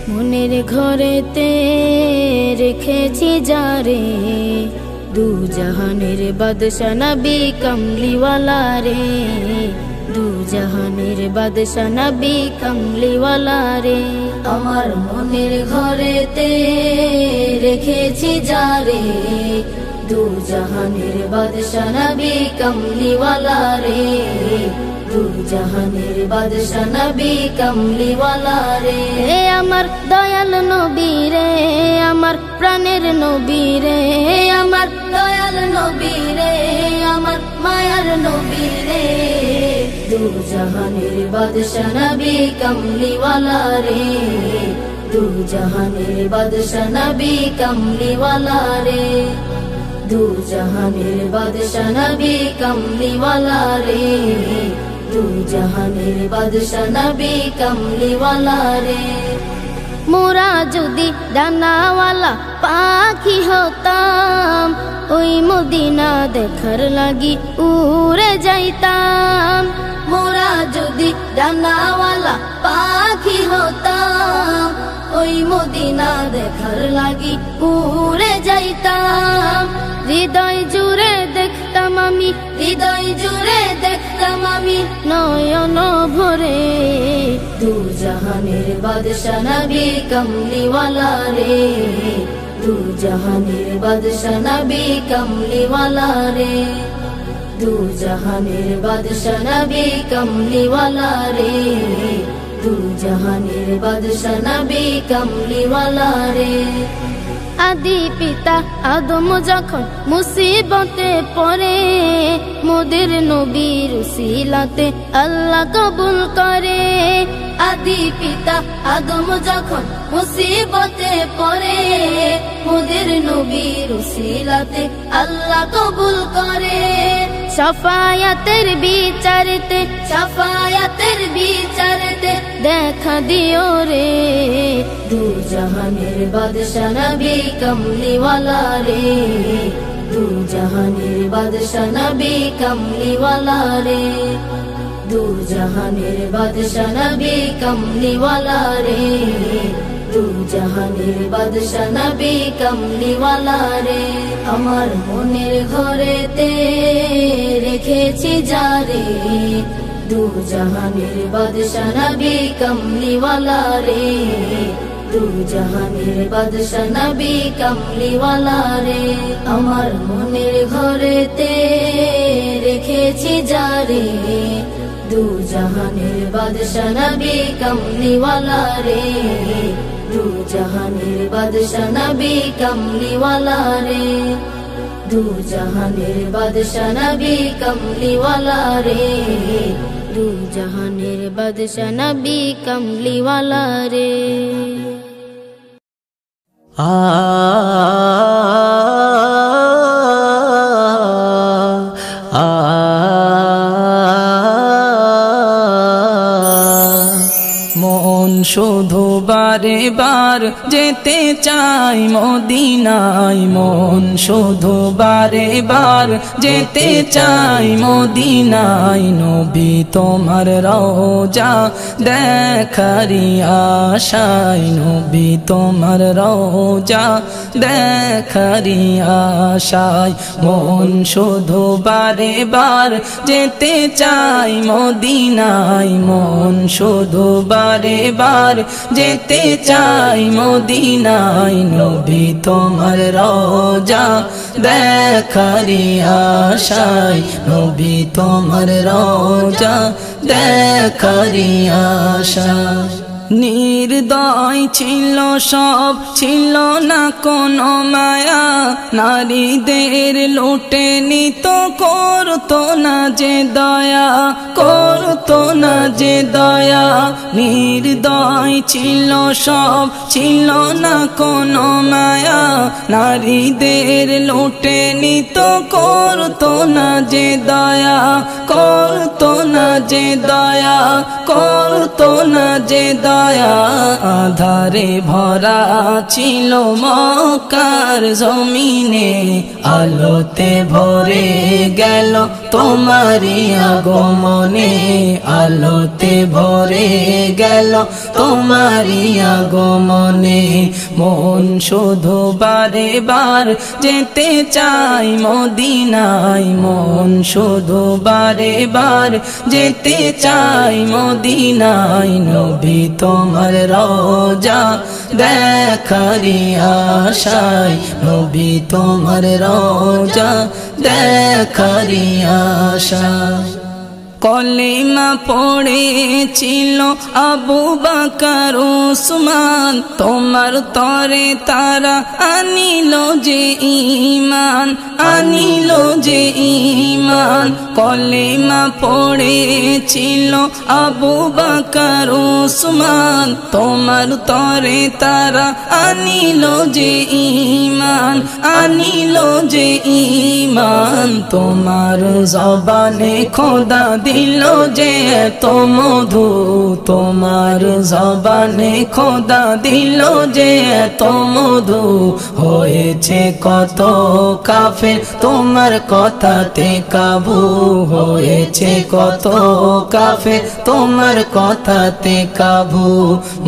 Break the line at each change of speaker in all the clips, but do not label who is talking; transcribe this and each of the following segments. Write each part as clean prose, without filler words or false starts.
মনের ঘরেতে রেখেছি যারে, দু জাহানের বাদশা নবী কমলিওয়ালা রে, দু জাহানের বাদশা নবী কমলিওয়ালা রে। আমার মনের ঘরেতে রেখেছি যারে, দু জাহানের বাদশা নবী কমলিওয়ালা রে, দু জাহানের বাদশা নবী কমলিওয়ালা রে। আমার দয়াল নবী রে, আমার প্রাণের নবী রে, আমার দয়াল নবী রে, আমার মায়ার নবী রে, দু জাহানের বাদশা নবী কমলিওয়ালা রে, দু জাহানের বাদশা নবী কমলিওয়ালা রে, দু জাহানের বাদশা নবী কমলিওয়ালা রে, দু জাহানের বাদশা নবী কমলিওয়ালা রে। মোরা যদি ডানাওয়ালা পাখি হতাম, ওই মদিনা দেখার লাগি উড়ে যাইতাম। মোরা যদি ডানাওয়ালা পাখি হতাম, ওই মদিনা দেখার লাগি উড়ে যাইতাম। হৃদয় জুড়ে দেখতাম আমি, হৃদয় জুড়ে দেখতাম আমি নয়ন ভরে, দু জাহানের বাদশা নবী কমলিওয়ালা রে, দু জাহানের বাদশা নবী কমলিওয়ালা রে, দু জাহানের বাদশা নবী কমলিওয়ালা রে, দু জাহানের বাদশা নবী কমলিওয়ালা রে। আদি পিতা আদম যখন মুসিবতে পড়ে, মোদের নবীর উসিলাতে আল্লাহ কবুল করে। আদি পিতা আদম যখন মুসিবতে পড়ে, মোদের নবীর উসিলাতে আল্লাহ কবুল করে। শাফায়াতের বিচারতে, শাফায়াতের বিচারতে দেখা দিও রে, দু জাহানের বাদশা নবী কমলিওয়ালা রে, দু জাহানের বাদশা নবী কমলিওয়ালা রে, দু জাহানের বাদশা নবী কমলিওয়ালা রে, দু জাহানের বাদশা নবী কমলিওয়ালা রে। আমার মনের ঘরেতে রেখেছি যারে, দু জাহানের বাদশা নবী কমলিওয়ালা রে, দু জাহানের বাদশা নবী কমলিওয়ালা রে। আমার মনের ঘরেতে রেখেছি যারে, দু জাহানের বাদশা নবী কমলিওয়ালা রে, দু জাহানের বাদশা নবী কমলিওয়ালা রে, দু জাহানের বাদশা নবী কমলিওয়ালা রে, দু জাহানের বাদশা নবী কমলিওয়ালা রে।
মন শুধু বারে বার যেতে চাই মদিনায়, মন শুধু বারে বার যেতে চাই মদিনায়। নবী তোমার রওজা দেখারি আশায়, নবী তোমার রওজা দেখারি আশায়। মন শুধু বারে বার যেতে চাই মদিনায়, মন শুধু বারে বার যেতে চাই মদিনায়। নবী তোমার রওজা দেখারি আশায়, নবী তোমার রওজা দেখারি আশায়। নির্দয় ছিল সব, ছিল না কোনো মায়া, নারীদের লুটে নিত, করতো না যে দয়া, করতো না যে দয়া। নির্দয় ছিল সব, ছিল না কোনো মায়া, নারীদের লুটে নিত, করতো না যে দয়া, করতো না যে দয়া, করতো না যে দয়া। ছায়া আধারে ভরা ছিল মক্কার জমিনে, আলোতে ভরে গেল তোমারি আগমনে, আলোতে ভরে গেল তোমারি আগমনে। মন শুধু বারে বার যেতে চাই মদিনায়, মন শুধু বারে বার যেতে চাই মদিনায়। নবী তোমার রওজা দেখারি আশায়, নবী তোমার রওজা দেখারি আশায়। কলিমা পড়েছিল আবু বকর উসমান, তোমার তরে তারা আনিল যে ঈমান, আনিল যে ঈমান। কলিমা পড়েছিল আবু বকর উসমান, তোমার তরে তারা আনিল যে ঈমান, আনিল যে ঈমান। তোমার জবানে খোদা দিল যে এত মধু, তোমার জবানে খোদা দিল যে এত মধু। হয়েছে কত কাফের তোমার কথাতে কাবু, হয়েছে কত কাফের তোমার কথাতে কাবু।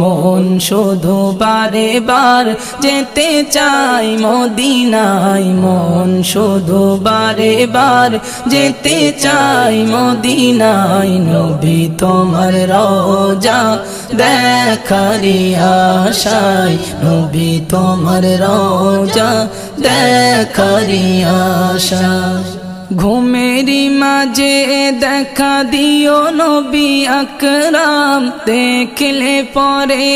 মন শুধু বারে বার যেতে চাই মদিনায়, মন শুধু বারে বার যেতে চাই মদিনায়। নবী তোমার রওজা দেখারি আশায়, নবী তোমার রওজা দেখারি আশায়। ঘুমেরি মাঝে দেখা দিও নবী আকরাম, দেখলে পরে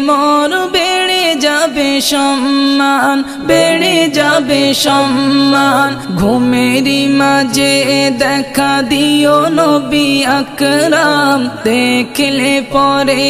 মোর বেড়ে যাবে সম্মান, বেড়ে যাবে সম্মান। ঘুমেরি মাঝে দেখা দিও নবী আকরাম, দেখলে পরে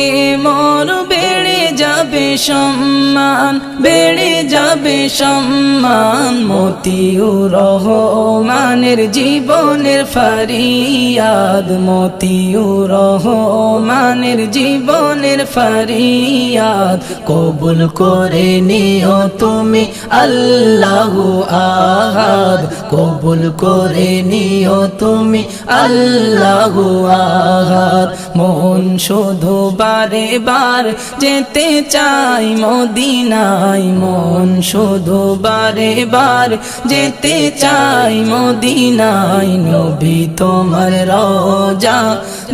মোর বেড়ে যাবে সম্মান, বেড়ে যাবে সম্মান। মতিউর রহমানের জীবনের ফরিয়াদ, মতিউর রহমানের জীবনের ফরিয়াদ। কবুল করে নিও তুমি আল্লাহু আহাদ, কবুল করে নিও তুমি আল্লাহু আহাদ। মন শুধু বারে বার যেতে চাই মদিনায়, মন শুধু বারে বার যেতে চাই মদিনায়। নবী তোমার রওজা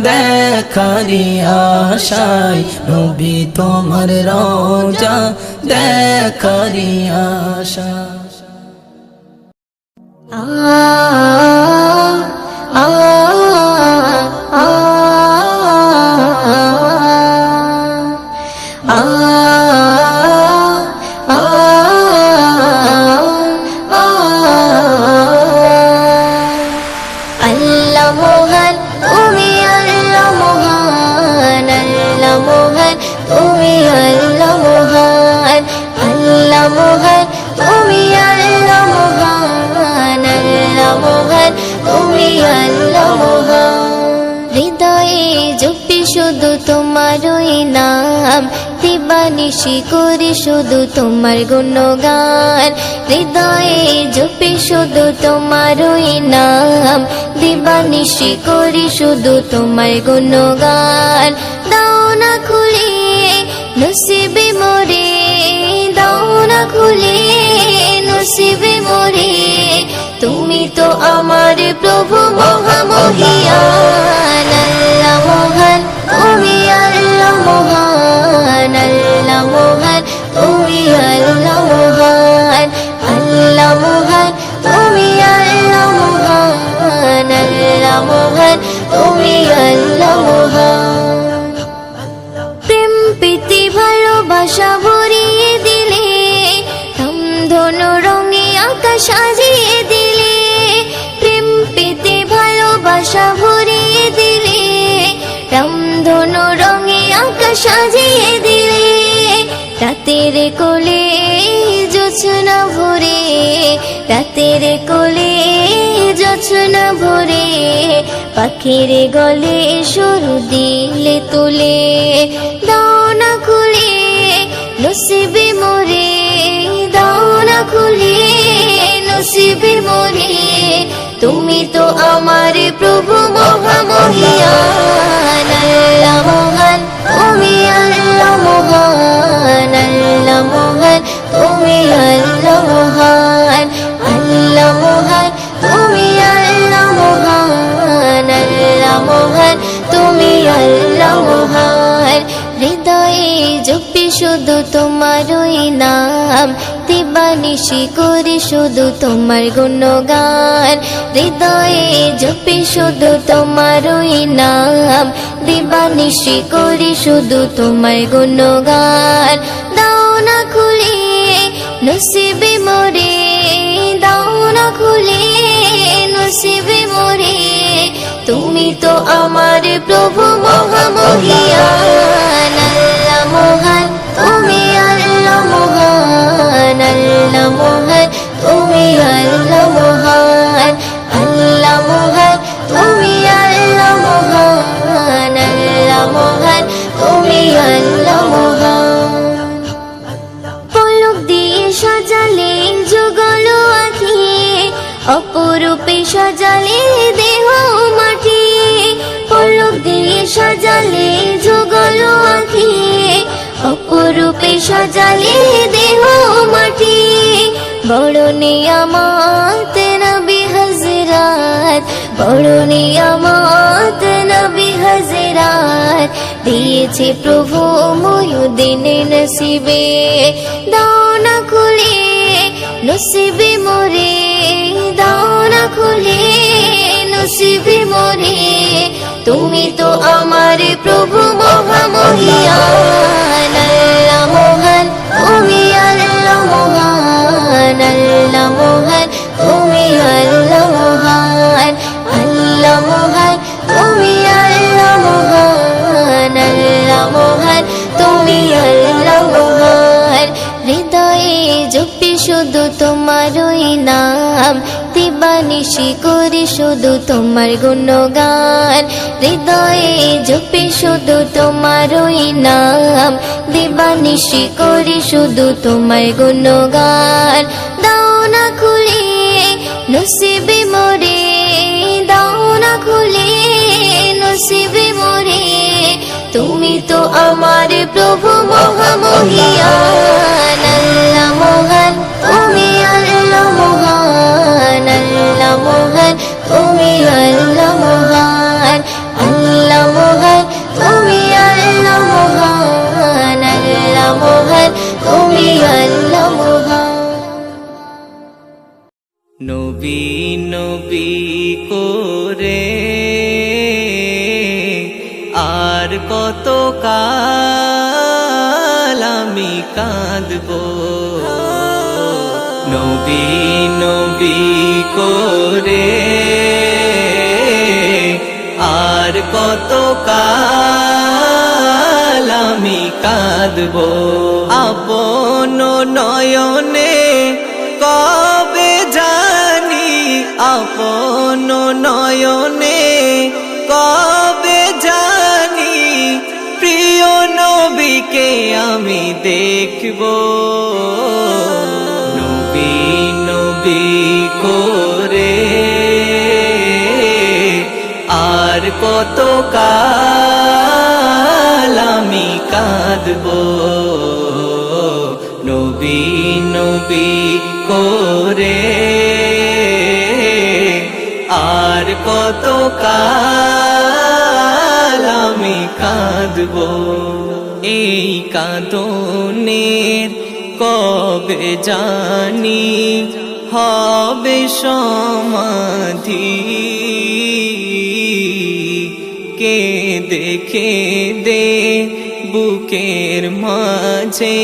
দেখারি আশায়, নবী তোমার রওজা দেখারি আশায়।
হৃদয়ে জপি শুধু তোমারই নাম, দিবানিশি করি শুধু তোমার গুণগান। হৃদয়ে জপি শুধু তোমারই নাম, দিবানিশি করি শুধু তোমার গুণগান। দাও না খুলে নসিবে মোরে, দাও না খুলে নসিবে মোরে। তুমি তো আমার প্রভু মহামহিয়ান, আল্লাহ মহান তুমি আল্লাহ মহান, আল্লাহ মহান তুমি আল্লাহ মহান, আল্লাহ মহান তুমি আল্লাহ মহান, আল্লাহ মহান তুমি আল্লাহ মহান। প্রেম প্রীতি ভালোবাসা ভরিয়ে দিলে, ধনু রঙে আকাশ সাজিয়ে দিলে। প্রেম প্রীতি ভালোবাসা ভরিয়ে দিলে, রামধনু রঙে আকাশ সাজিয়ে দিলে। রাতের কোলে জোছনা ভরে, রাতের কোলে জোছনা ভরে। পাখির গলে সুর দিলে তুলে, দাও না খুলে নসিবে মোরে, দাও না খুলে নসিবে মোরে। তুমি তো আমার প্রভু মহামহিয়ান, আল্লাহ মহান তুমি আল্লাহ মহান, আল্লাহ মহান তুমি আল্লাহ মহান, আল্লাহ মহান তুমি আল্লাহ মহান, আল্লাহ মহান তুমি আল্লাহ মহান। হৃদয়ে জপি শুধু তোমারই নাম, দিবানিশি করি শুধু তোমার গুণগান। হৃদয়ে জপি শুধু তোমারই নাম, দিবানিশি করি শুধু তোমার গুণগান। দাও না খুলে নসিবে মোরে, দাও না খুলে নসিবে মোরে। তুমি তো আমার প্রভু মহামহিয়ান, আল্লাহ মহান তুমি আল্লাহ মহান, আল্লাহ মহান তুমি আল্লাহ মহান, আল্লাহ মহান তুমি আল্লাহ মহান, আল্লাহ মহান তুমি আল্লাহ মহান। পলক দিয়ে সাজালে যুগল আঁখি, অপরূপে সাজালে দেহ মাটি। পলক দিয়ে সাজালে যুগল আঁখি, অপরূপে সাজালে দেহ মাটি। বড় নিয়ামত নবী হযরত, বড় নিয়ামত নবী হযরত দিয়েছে প্রভু মুহিউদ্দিন নসিবে। দাও না খুলে নসিবে মোরে, দাও না খুলে নসিবে মোরে। তুমি তো আমার প্রভু মহামহিয়ান, আল্লাহ মহান তুমি আল্লাহ মহান, আল্লাহ মহান তুমি আল্লাহ মহান, আল্লাহ মহান তুমি আল্লাহ মহান, আল্লাহ মহান তুমি আল্লাহ মহান। হৃদয়ে জপি শুধু তোমারই নাম, দিবানিশি করি শুধু তোমার গুণগান। হৃদয়ে জপি শুধু তোমারই নাম, দিবানিশি করি শুধু তোমার গুণগান। দাও না খুলে নসিবে মোরে, দাও না খুলে নসিবে মোরে। তুমি তো আমার প্রভু মহামহিয়ান, আল্লাহ মহান তুমি আল্লাহ মহান, আল্লাহ মহান তুমি আল্লাহ মহান, আল্লাহ মহান তুমি আল্লাহ মহান, আল্লাহ মহান তুমি আল্লাহ মহান।
নবী নবী করে আর কত কাল আমি কাঁদবো, নবী নবী করে আর কত কাল আমি কাঁদবো। আপন নয়নে কবে জানি, আপন নয়নে কবে জানি প্রিয় নবীকে আমি দেখব। নবী নবী করে আর কত কাল আমি কাঁদবো, নবী নবী করে আর কত কাল আমি কাঁদবো। এই কাঁদনের কবে জানি হবে সমাধি, কেঁদে কেঁদে বুকের মাঝে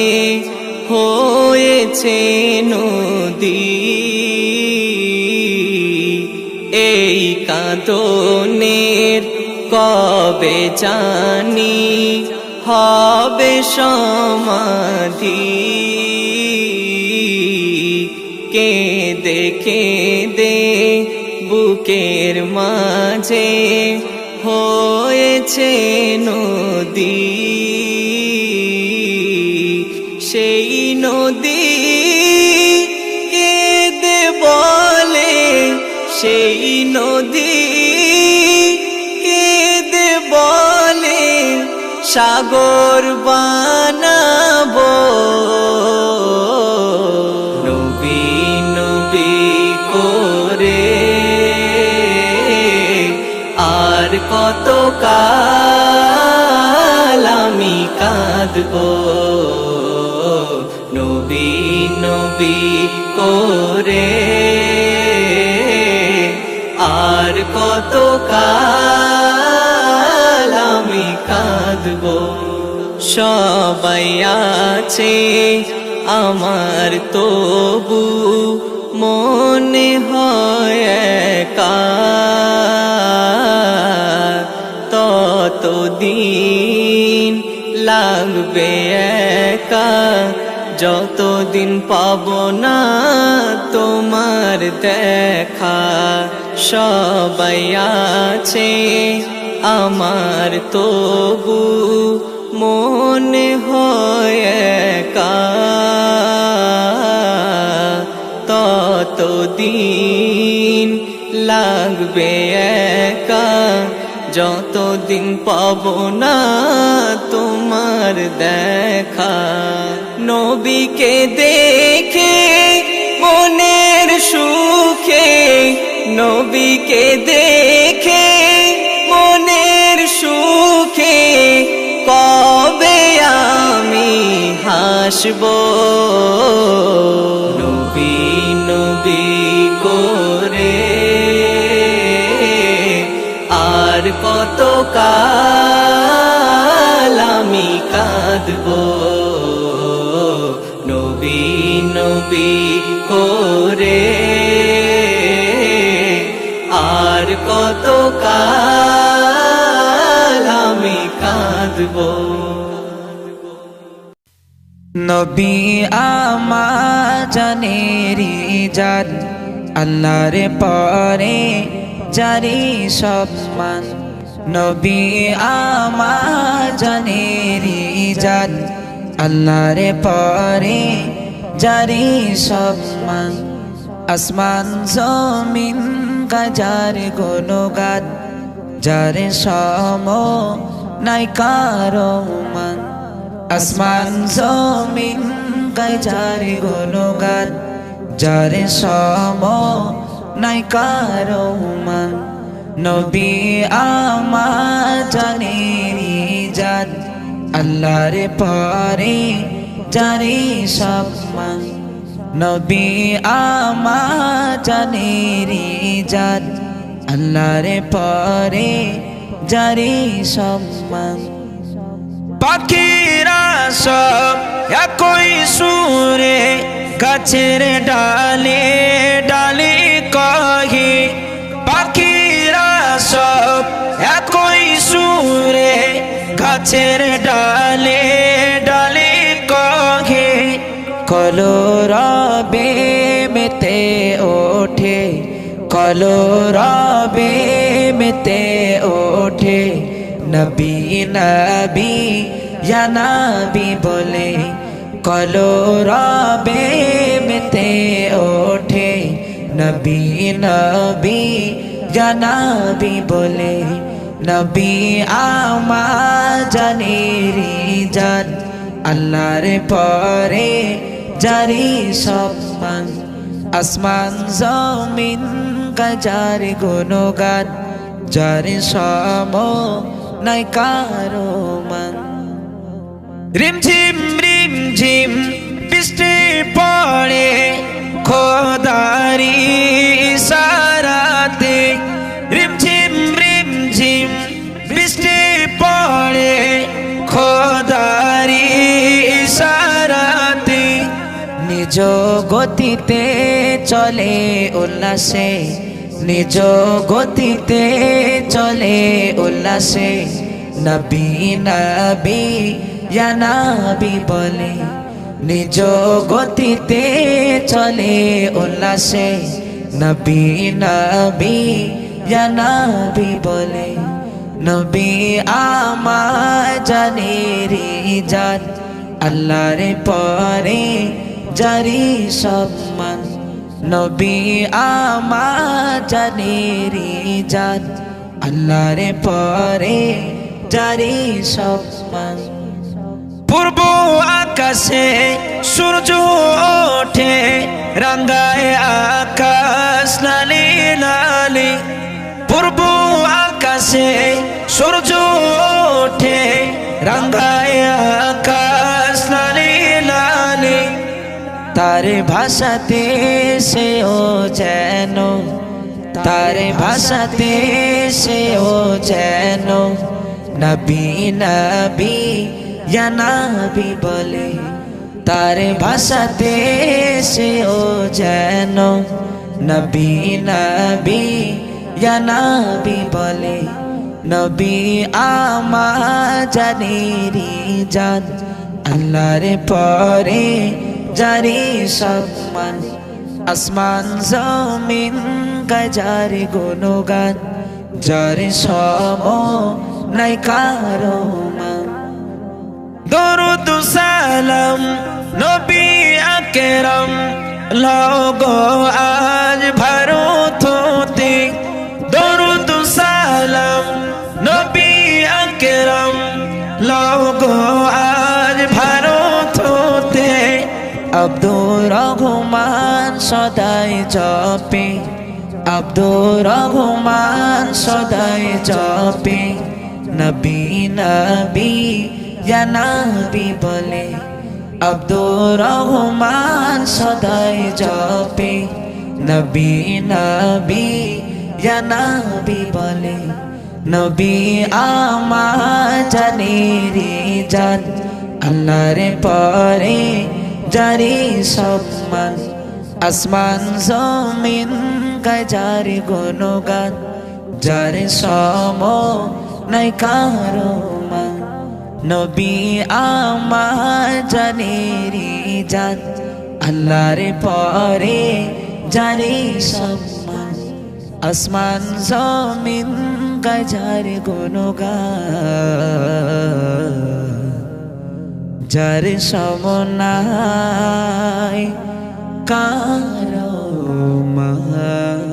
হয়েছে নদী। এই কাঁদনের কবে জানি হবে সমাধি, কেঁদে কেঁদে বুকের মাঝে হয়েছে নদী। সেই নদী কেঁদে বলে, সেই নদী কেঁদে বলে সাগর বানাবো। নবী নবী করে আর কত কাল আমি কাঁদবো। নবী নবী করে আর কত কাল আমি কাঁদবো। সবাই আছে আমার তবু মনে হয় একা, ততদিন লাগবে একা যতদিন পাবো না তোমার দেখা। সবাই আছে আমার তবু মনে হয় একা, ততদিন লাগবে একা যতদিন পাবো না তোমার দেখা। নবীকে দেখে মনের সুখে, নবীকে দেখে মনের সুখে কবে আমি হাসবো। নবী নবী করে আর কত কাল আমি কাঁদবো। নবী নবী করে আর কত কাল আমি কাঁদবো।
নবী আমার জানেরি জান, আল্লাহর পরে জারি সম্মান। নবী আমার জানেরি জান, আল্লাহর পরে জারি সম্মান। আসমান জমিন গাজার গুণগান, যার সম নাই কারো মান। আসমান জমিন গাজার গুণগান, যার সম নাই কারো মান। নবী আমার জানেরি জান, আল্লাহর পরে জারি সম্মান। নবী আমার জানেরি জান, আল্লাহর পরে জারি সম্মান। পাখিরা সব একই সুরে গাছের ডালে ডালে কহে। পাখিরা সব একই সুরে গাছের ডালে ডালে কহে। কলরবে মেতে ওঠে, কলরবে মেতে ওঠে। নবী নবী ইয়া নবী বলে কলরবে মেতে ওঠে। নবী নবী ইয়া নবী বলে। নবী আমার জানেরি জান, আল্লাহর পরে জারি সম্মান। আসমান জমিন গাজার গুণগান, যার সম নাই কারো মান। রিমঝিম রিমঝিম বৃষ্টি পড়ে খোদারি ইশারাতে। রিমঝিম রিমঝিম বৃষ্টি পড়ে খোদারি ইশারাতে। নিজ গতিতে চলে উল্লাসে, নিজ গতিতে চলে উল্লাসে। নবী নবী ইয়া নবী বলে নিজ গতিতে চলে উল্লাসে। নবী নবী ইয়া নবী বলে। নবী আমার জানেরি জান, আল্লাহর পরে জারি সম্মান নবী আমার জানেরি জান আল্লাহর পরে জারি সম্মান পূর্ব আকাশে সূর্য ওঠে রাঙ্গায় আকাশ লালি লালি পূর্ব আকাশে সূর্য ওঠে রাঙ্গায় আকাশ লালি লালি তার ভাষাতে সেও যেন তার ভাষাতে সেও যেন নবী নবী ইয়া নবী বলে তার ভাষাতে সেও যেন নবী নবী ইয়া নবী বলে নবী আমার জানেরি জান আল্লাহর পরে জারি সম্মান আসমান জমিন গাজার গুণগান যার সম নাই কারো মান দরুদ সালাম নবী আকরাম লগো আজ ভারত হতে দরুদ সালাম নবী আকরাম লগো আজ ভারত হতে আব্দুর রহমান সদাই জপে আব্দুর রহমান সদাই জপে নবী নবী ইয়া নবী বলে আব্দুর রহমান সদাই জপে নবী নবী ইয়া নবী বলে নবী আমার জানেরি জান আল্লাহর পরে জারি সম্মান আসমান জমিন গাজার গুণগান যার সম নাই কারো মান নবী আমার জানেরি জান আল্লাহর পরে জারি সম্মান আসমান জমিন গাজার গুণগান যার সমনায় কারো মান।